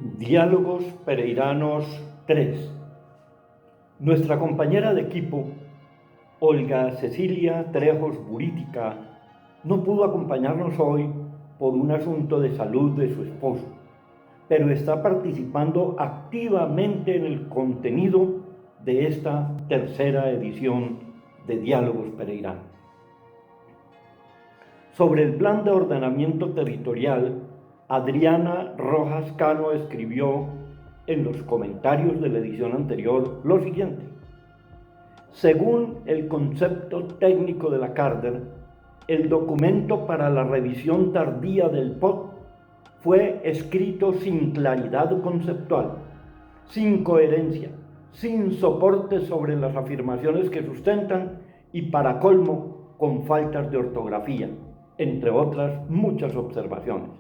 Diálogos Pereiranos 3. Nuestra compañera de equipo, Olga Cecilia Trejos Burítica, no pudo acompañarnos hoy por un asunto de salud de su esposo, pero está participando activamente en el contenido de esta tercera edición de Diálogos Pereiranos. Sobre el plan de ordenamiento territorial, Adriana Rojas Cano escribió en los comentarios de la edición anterior lo siguiente: según el concepto técnico de la Carder, el documento para la revisión tardía del POT fue escrito sin claridad conceptual, sin coherencia, sin soporte sobre las afirmaciones que sustentan y, para colmo, con faltas de ortografía, entre otras muchas observaciones.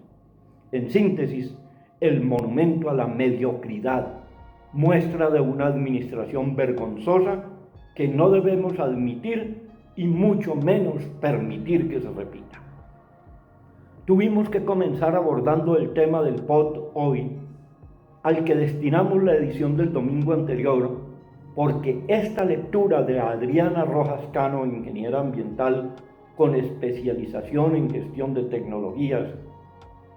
En síntesis, el monumento a la mediocridad, muestra de una administración vergonzosa que no debemos admitir y mucho menos permitir que se repita. Tuvimos que comenzar abordando el tema del POT hoy, al que destinamos la edición del domingo anterior, porque esta lectura de Adriana Rojas Cano, ingeniera ambiental con especialización en gestión de tecnologías,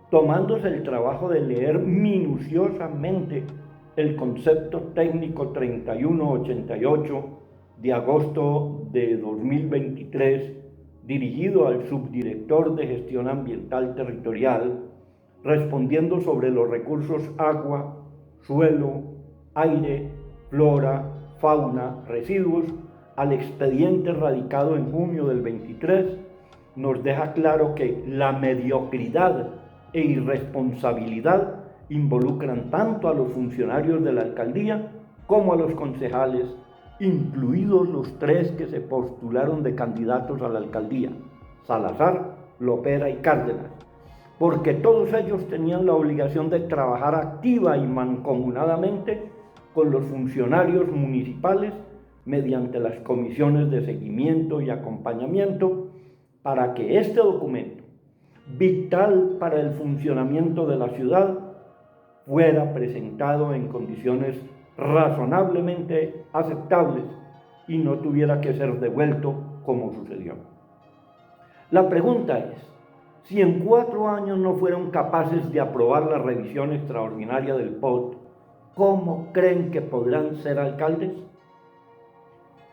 tomándose el trabajo de leer minuciosamente el concepto técnico 3188 de agosto de 2023, dirigido al subdirector de gestión ambiental territorial, respondiendo sobre los recursos agua, suelo, aire, flora, fauna, residuos, al expediente radicado en junio del 23, nos deja claro que la mediocridad e irresponsabilidad involucran tanto a los funcionarios de la alcaldía como a los concejales, incluidos los 3 que se postularon de candidatos a la alcaldía: Salazar, Lopera y Cárdenas, porque todos ellos tenían la obligación de trabajar activa y mancomunadamente con los funcionarios municipales mediante las comisiones de seguimiento y acompañamiento para que este documento, vital para el funcionamiento de la ciudad, fuera presentado en condiciones razonablemente aceptables y no tuviera que ser devuelto como sucedió. La pregunta es, si en 4 años no fueron capaces de aprobar la revisión extraordinaria del POT, ¿cómo creen que podrán ser alcaldes?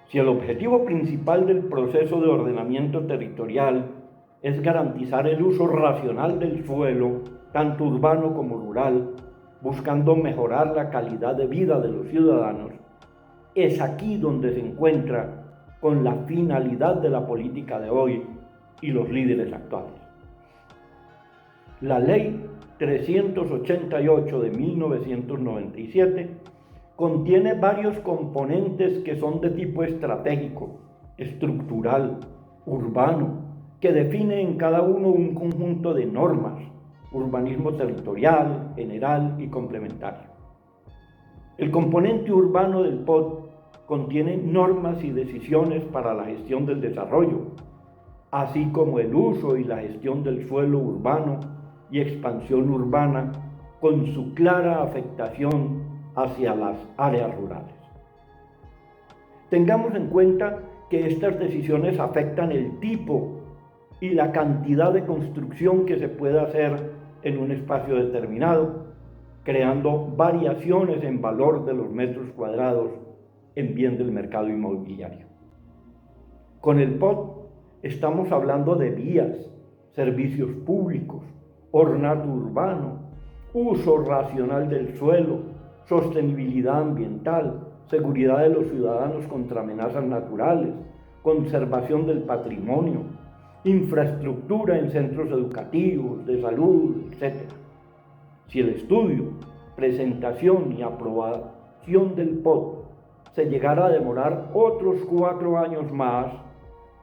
Si el objetivo principal del proceso de ordenamiento territorial es garantizar el uso racional del suelo, tanto urbano como rural, buscando mejorar la calidad de vida de los ciudadanos, es aquí donde se encuentra con la finalidad de la política de hoy y los líderes actuales. La Ley 388 de 1997 contiene varios componentes que son de tipo estratégico, estructural, urbano, que define en cada uno un conjunto de normas: urbanismo territorial, general y complementario. El componente urbano del POT contiene normas y decisiones para la gestión del desarrollo, así como el uso y la gestión del suelo urbano y expansión urbana, con su clara afectación hacia las áreas rurales. Tengamos en cuenta que estas decisiones afectan el tipo y la cantidad de construcción que se puede hacer en un espacio determinado, creando variaciones en valor de los metros cuadrados en bien del mercado inmobiliario. Con el POT estamos hablando de vías, servicios públicos, ornato urbano, uso racional del suelo, sostenibilidad ambiental, seguridad de los ciudadanos contra amenazas naturales, conservación del patrimonio, infraestructura en centros educativos, de salud, etc. Si el estudio, presentación y aprobación del POT se llegara a demorar otros 4 años más,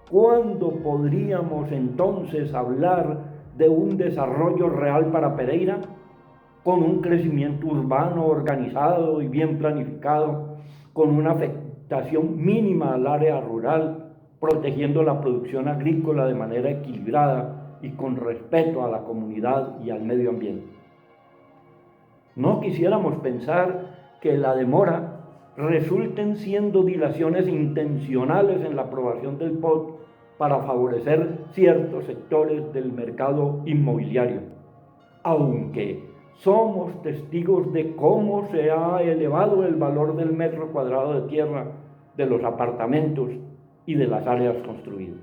¿cuándo podríamos entonces hablar de un desarrollo real para Pereira, con un crecimiento urbano organizado y bien planificado, con una afectación mínima al área rural, protegiendo la producción agrícola de manera equilibrada y con respeto a la comunidad y al medio ambiente? No quisiéramos pensar que la demora resulten siendo dilaciones intencionales en la aprobación del POT para favorecer ciertos sectores del mercado inmobiliario, aunque somos testigos de cómo se ha elevado el valor del metro cuadrado de tierra, de los apartamentos y de las áreas construidas.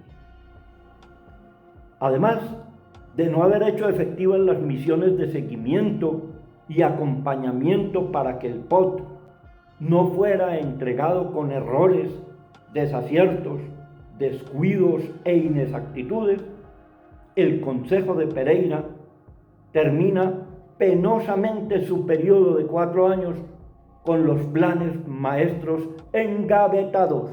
Además de no haber hecho efectivas las misiones de seguimiento y acompañamiento para que el POT no fuera entregado con errores, desaciertos, descuidos e inexactitudes, el Concejo de Pereira termina penosamente su periodo de 4 años con los planes maestros engavetados: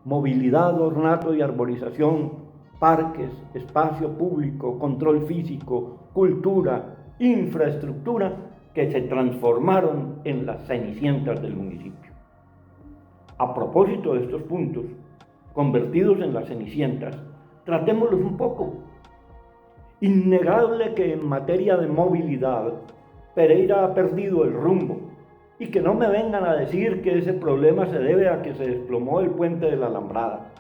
movilidad, ornato y arborización, parques, espacio público, control físico, cultura, infraestructura, que se transformaron en las cenicientas del municipio. A propósito de estos puntos, convertidos en las cenicientas, tratémoslos un poco. Innegable que en materia de movilidad, Pereira ha perdido el rumbo, y que no me vengan a decir que ese problema se debe a que se desplomó el puente de la Alambrada.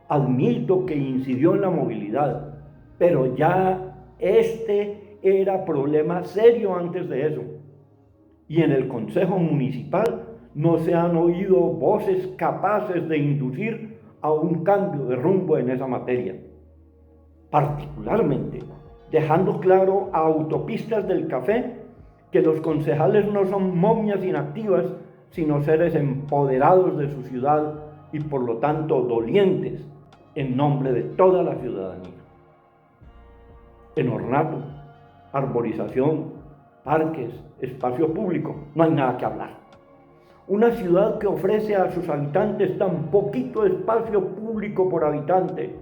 Admito que incidió en la movilidad, pero ya este era problema serio antes de eso. Y en el Consejo Municipal no se han oído voces capaces de inducir a un cambio de rumbo en esa materia. Particularmente, dejando claro a Autopistas del Café que los concejales no son momias inactivas, sino seres empoderados de su ciudad y por lo tanto dolientes en nombre de toda la ciudadanía. En ornato, arborización, parques, espacio público, no hay nada que hablar. Una ciudad que ofrece a sus habitantes tan poquito espacio público por habitante,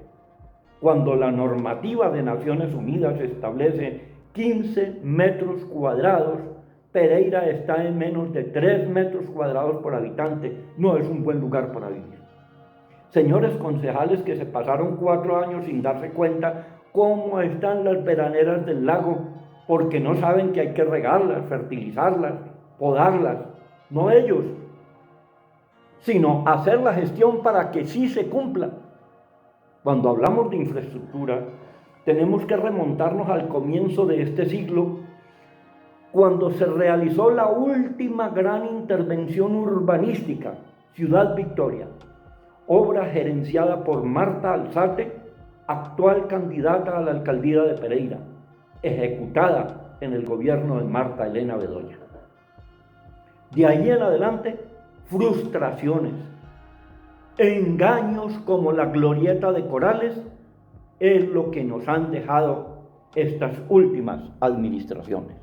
cuando la normativa de Naciones Unidas establece 15 metros cuadrados, Pereira está en menos de 3 metros cuadrados por habitante. No es un buen lugar para vivir. Señores concejales que se pasaron 4 años sin darse cuenta cómo están las veraneras del lago, porque no saben que hay que regarlas, fertilizarlas, podarlas, no ellos, sino hacer la gestión para que sí se cumpla. Cuando hablamos de infraestructura, tenemos que remontarnos al comienzo de este siglo, cuando se realizó la última gran intervención urbanística, Ciudad Victoria, obra gerenciada por Marta Alzate, actual candidata a la alcaldía de Pereira, ejecutada en el gobierno de Marta Elena Bedoya. De ahí en adelante, frustraciones, engaños como la glorieta de Corales, es lo que nos han dejado estas últimas administraciones.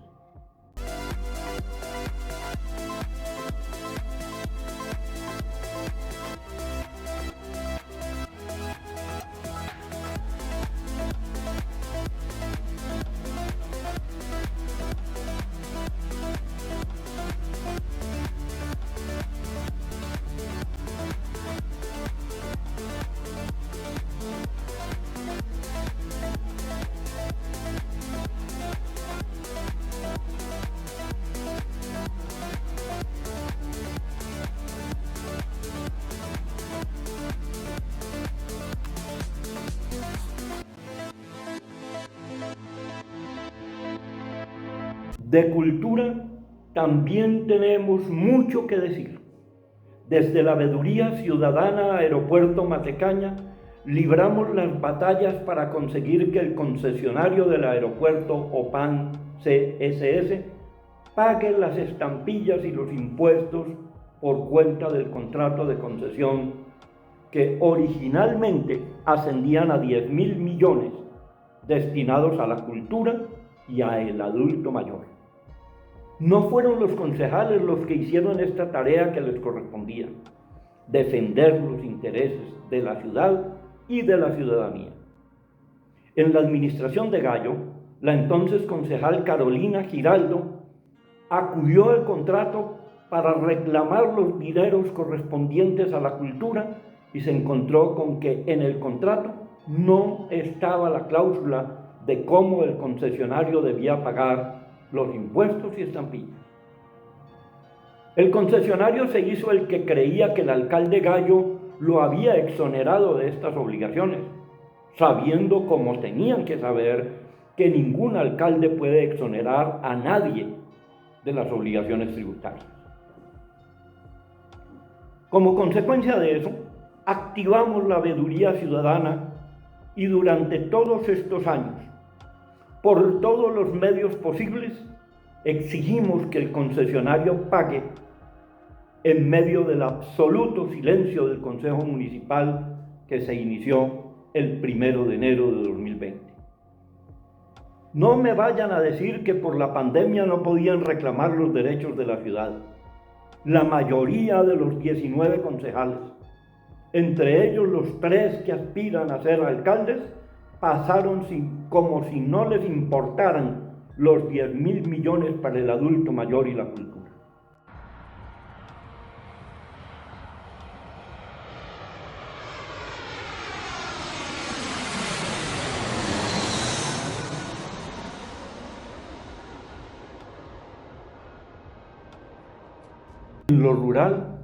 De cultura también tenemos mucho que decir. Desde la Veeduría Ciudadana Aeropuerto Matecaña, libramos las batallas para conseguir que el concesionario del aeropuerto OPAN CSS pague las estampillas y los impuestos por cuenta del contrato de concesión que originalmente ascendían a 10.000 millones destinados a la cultura y a el adulto mayor. No fueron los concejales los que hicieron esta tarea que les correspondía: defender los intereses de la ciudad y de la ciudadanía. En la administración de Gallo, la entonces concejal Carolina Giraldo acudió al contrato para reclamar los dineros correspondientes a la cultura y se encontró con que en el contrato no estaba la cláusula de cómo el concesionario debía pagar los impuestos y estampillas. El concesionario se hizo el que creía que el alcalde Gallo lo había exonerado de estas obligaciones, sabiendo, como tenían que saber, que ningún alcalde puede exonerar a nadie de las obligaciones tributarias. Como consecuencia de eso, activamos la veeduría ciudadana y durante todos estos años, por todos los medios posibles, exigimos que el concesionario pague en medio del absoluto silencio del Consejo Municipal que se inició el 1 de enero de 2020. No me vayan a decir que por la pandemia no podían reclamar los derechos de la ciudad. La mayoría de los 19 concejales, entre ellos los 3 que aspiran a ser alcaldes, pasaron como si no les importaran los 10.000 millones para el adulto mayor y la cultura. En lo rural,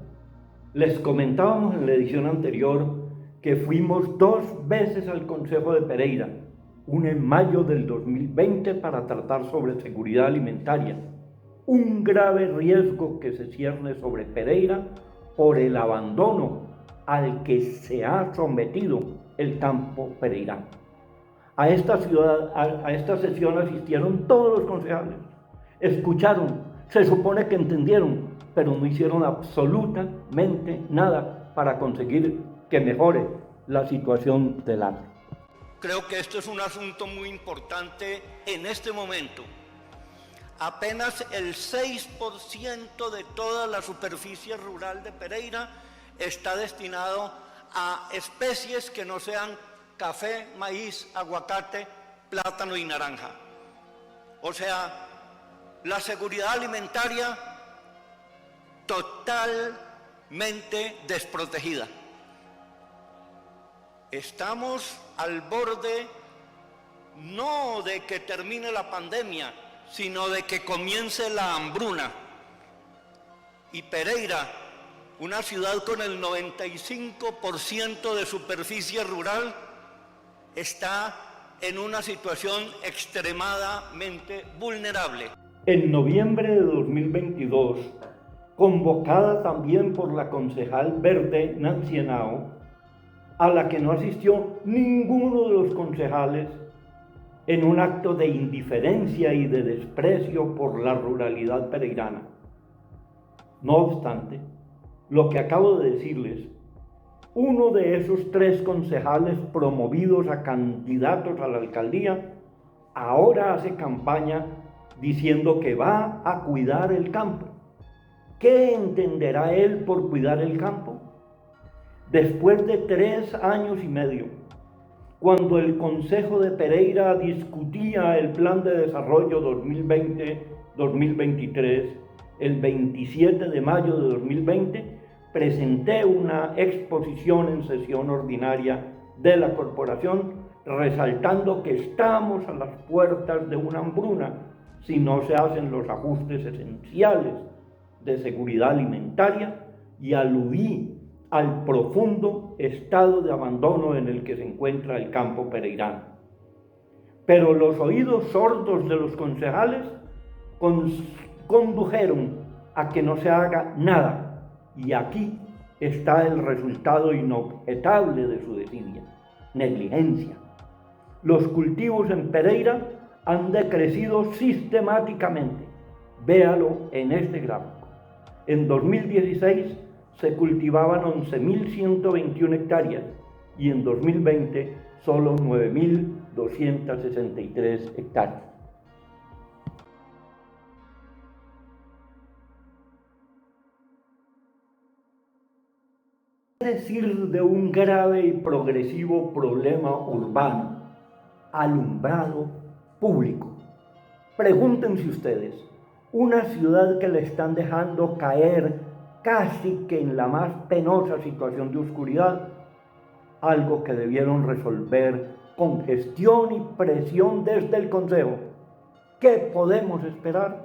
les comentábamos en la edición anterior que fuimos 2 veces al Consejo de Pereira, una en mayo del 2020 para tratar sobre seguridad alimentaria, un grave riesgo que se cierne sobre Pereira por el abandono al que se ha sometido el campo pereirano. A esta sesión asistieron todos los concejales, escucharon, se supone que entendieron, pero no hicieron absolutamente nada para conseguir que mejore la situación del agro. Creo que esto es un asunto muy importante en este momento. Apenas el 6% de toda la superficie rural de Pereira está destinado a especies que no sean café, maíz, aguacate, plátano y naranja. O sea, la seguridad alimentaria totalmente desprotegida. Estamos al borde no de que termine la pandemia, sino de que comience la hambruna. Y Pereira, una ciudad con el 95% de superficie rural, está en una situación extremadamente vulnerable. En noviembre de 2022, convocada también por la concejal verde Nancy Henao, a la que no asistió ninguno de los concejales, en un acto de indiferencia y de desprecio por la ruralidad pereirana. No obstante, lo que acabo de decirles, uno de esos 3 concejales promovidos a candidatos a la alcaldía, ahora hace campaña diciendo que va a cuidar el campo. ¿Qué entenderá él por cuidar el campo? Después de 3 años y medio, cuando el Consejo de Pereira discutía el Plan de Desarrollo 2020-2023, el 27 de mayo de 2020, presenté una exposición en sesión ordinaria de la corporación, resaltando que estamos a las puertas de una hambruna si no se hacen los ajustes esenciales de seguridad alimentaria, y aludí al profundo estado de abandono en el que se encuentra el campo pereirano. Pero los oídos sordos de los concejales condujeron a que no se haga nada, y aquí está el resultado inobjetable de su desidia: negligencia. Los cultivos en Pereira han decrecido sistemáticamente. Véalo en este gráfico. En 2016 se cultivaban 11.121 hectáreas y en 2020 solo 9.263 hectáreas. ¿Qué decir de un grave y progresivo problema urbano? Alumbrado público. Pregúntense ustedes, una ciudad que le están dejando caer casi que en la más penosa situación de oscuridad, algo que debieron resolver con gestión y presión desde el Consejo. ¿Qué podemos esperar?